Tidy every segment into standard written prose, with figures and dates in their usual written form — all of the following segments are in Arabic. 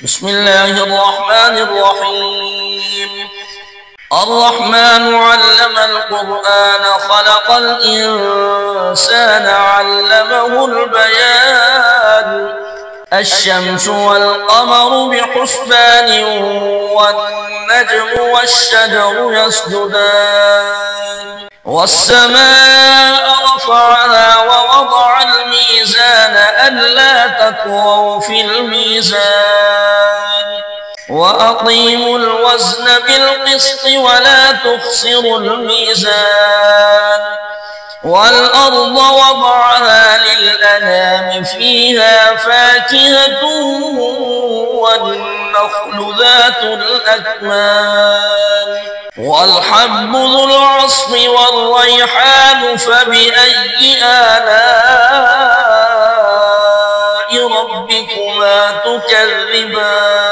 بسم الله الرحمن الرحيم. الرحمن علم القرآن خلق الإنسان علمه البيان. الشمس والقمر بحسبان والنجم والشجر يسجدان والسماء رفعها ووضع الميزان ألا تطغوا في الميزان وأقيموا الوزن بالقسط ولا تخسروا الميزان والأرض وضعها للأنام فيها فاكهة والنخل ذات الأكمام والحب ذو العصف والريحان فبأي آلاء ربكما تكذبان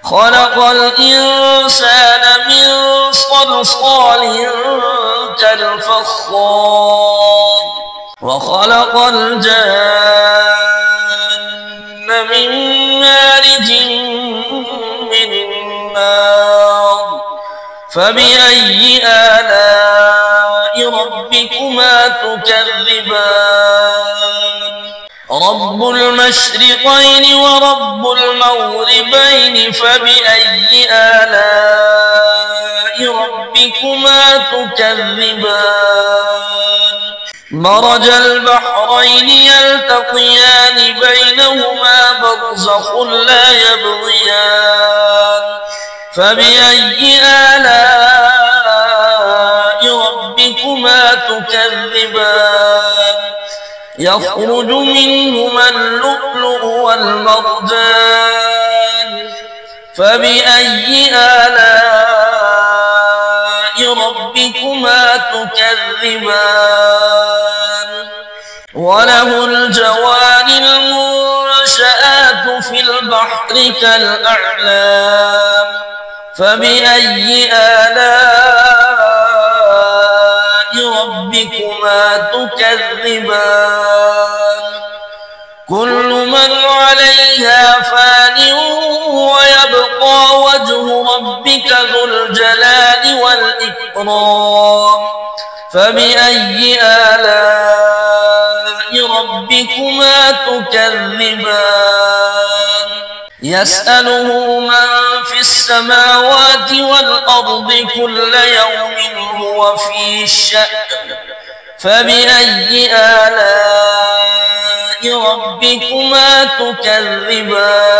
خلق الإنسان من صلصال كالفخار وخلق الجن من مارج من نار فبأي آلاء ربكما تكذبان رب المشرقين ورب المغربين فبأي آلاء ربكما تكذبان مرج البحرين يلتقيان بينهما برزخ لا يبغيان فبأي آلاء ربكما تكذبان يخرج منهما اللؤلؤ والمرجان فبأي آلاء ربكما تكذبان وله الجوار المنشآت في البحر كالأعلام فبأي آلاء ربكما تكذبان كل من عليها فان ويبقى وجه ربك ذو الجلال والإكرام فبأي آلاء ربكما تكذبان يسأله من في السماوات والأرض كل يوم هو في شأن فبأي آلاء ربكما تكذبان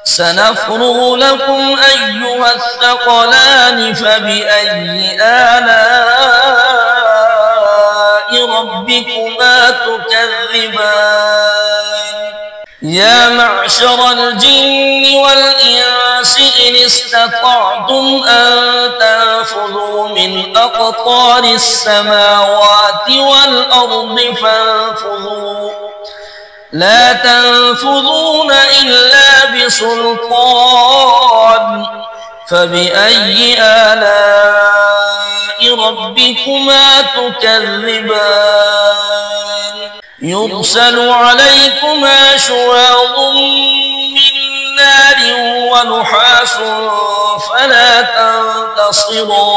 سنفرغ لكم أيها الثقلان فبأي آلاء ربكما تكذبان يا معشر الجن والإنس إن استطعتم أن تنفذوا من أقطار السماوات والأرض فانفذوا لا تنفذون إلا بسلطان فبأي آلاء ربكما تكذبان يرسل عليكما شواظ من نار ونحاس فلا تنتصران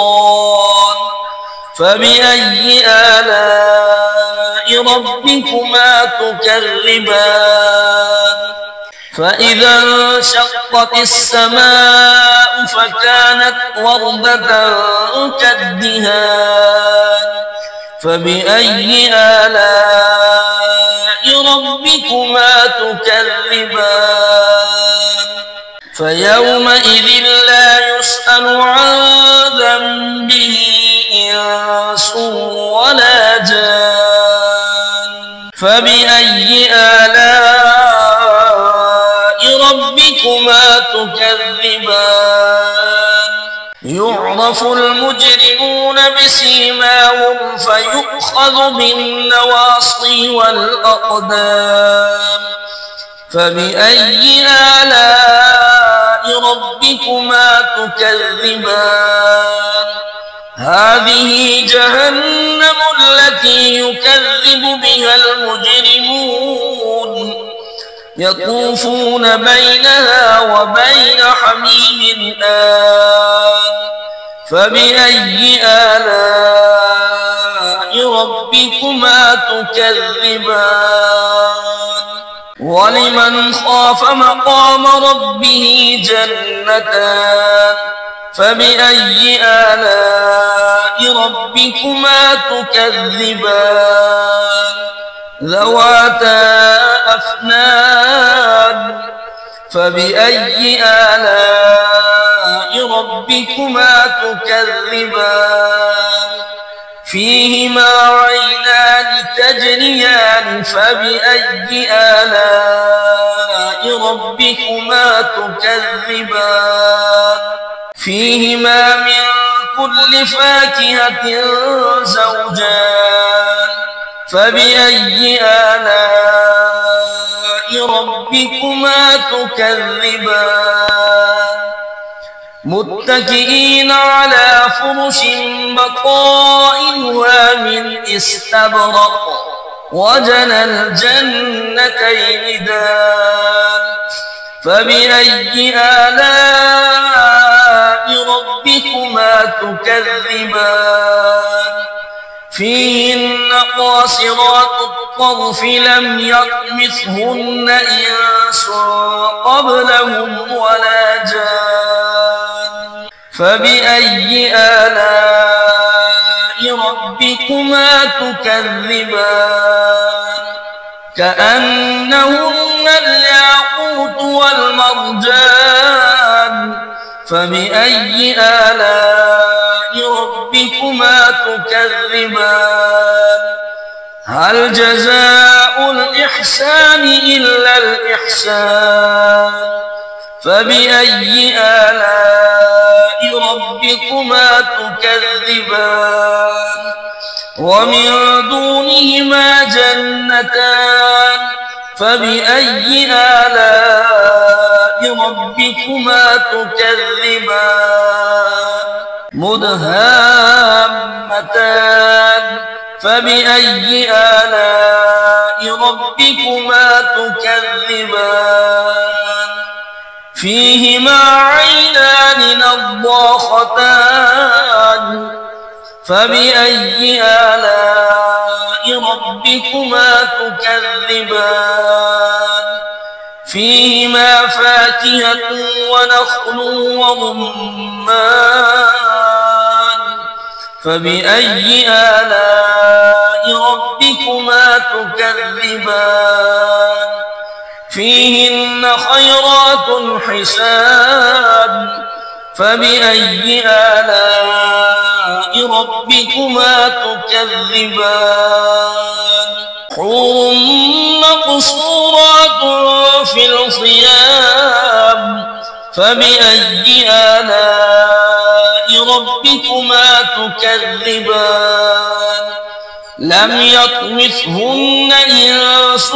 فبأي آلاء ربكما تكذبان فإذا انشقت السماء فكانت وردة كالدهان فبأي آلاء ربكما تكذبان فيومئذ لا يسأل عن ذنبه إنس ولا جان فبأي آلاء ربكما تكذبان يعرف المجرمون بسيماهم فيؤخذ بالنواصي والأقدام فبأي آلاء ربكما تكذبان هذه جهنم التي يكذب بها المجرمون يطوفون بينها وبين حميم آن فبأي آلاء ربكما تكذبان ولمن خاف مقام ربه جنتان فبأي آلاء ربكما تكذبان ذواتا أفنان فبأي آلاء ربكما تكذبان فيهما عينان تجريان فبأي آلاء ربكما تكذبان فيهما من كل فاكهة زوجان فبأي آلاء ربكما تكذبان متكئين على فرش بطائنها من استبرق وجنى الجنتين دان فبأي آلاء ربكما تكذبان فيهن قاصرات الطرف لم يطمثهن إنس قبلهم ولا جان فبأي آلاء ربكما تكذبان كأنهن الياقوت والمرجان فبأي آلاء ربكما تكذبان هل جزاء الإحسان إلا الإحسان فبأي آلاء ربكما تكذبان ومن دونهما جنتان فبأي آلاء ربكما تكذبان مدهامتان فبأي آلاء ربكما تكذبان فيهما عينان نضاختان فبأي آلاء ربكما تكذبان فيهما فاكهة ونخل ورمان فبأي آلاء ربكما تكذبان فيهن خيرات حسان فبأي آلاء ربكما تكذبان حور مقصورات في الخيام فبأي آلاء ربكما تكذبان لم يطمثهن إنس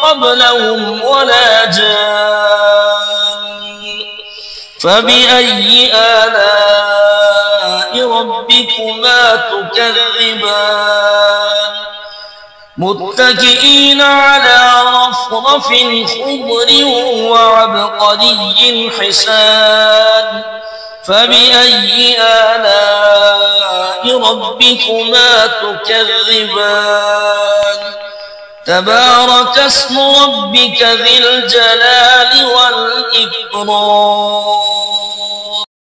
قبلهم ولا جان فبأي آلاء ربكما تكذبان متكئين على رفرف خضر وعبقري حسان فبأي آلاء ربكما تكذبان تبارك اسم ربك ذي الجلال والإكرام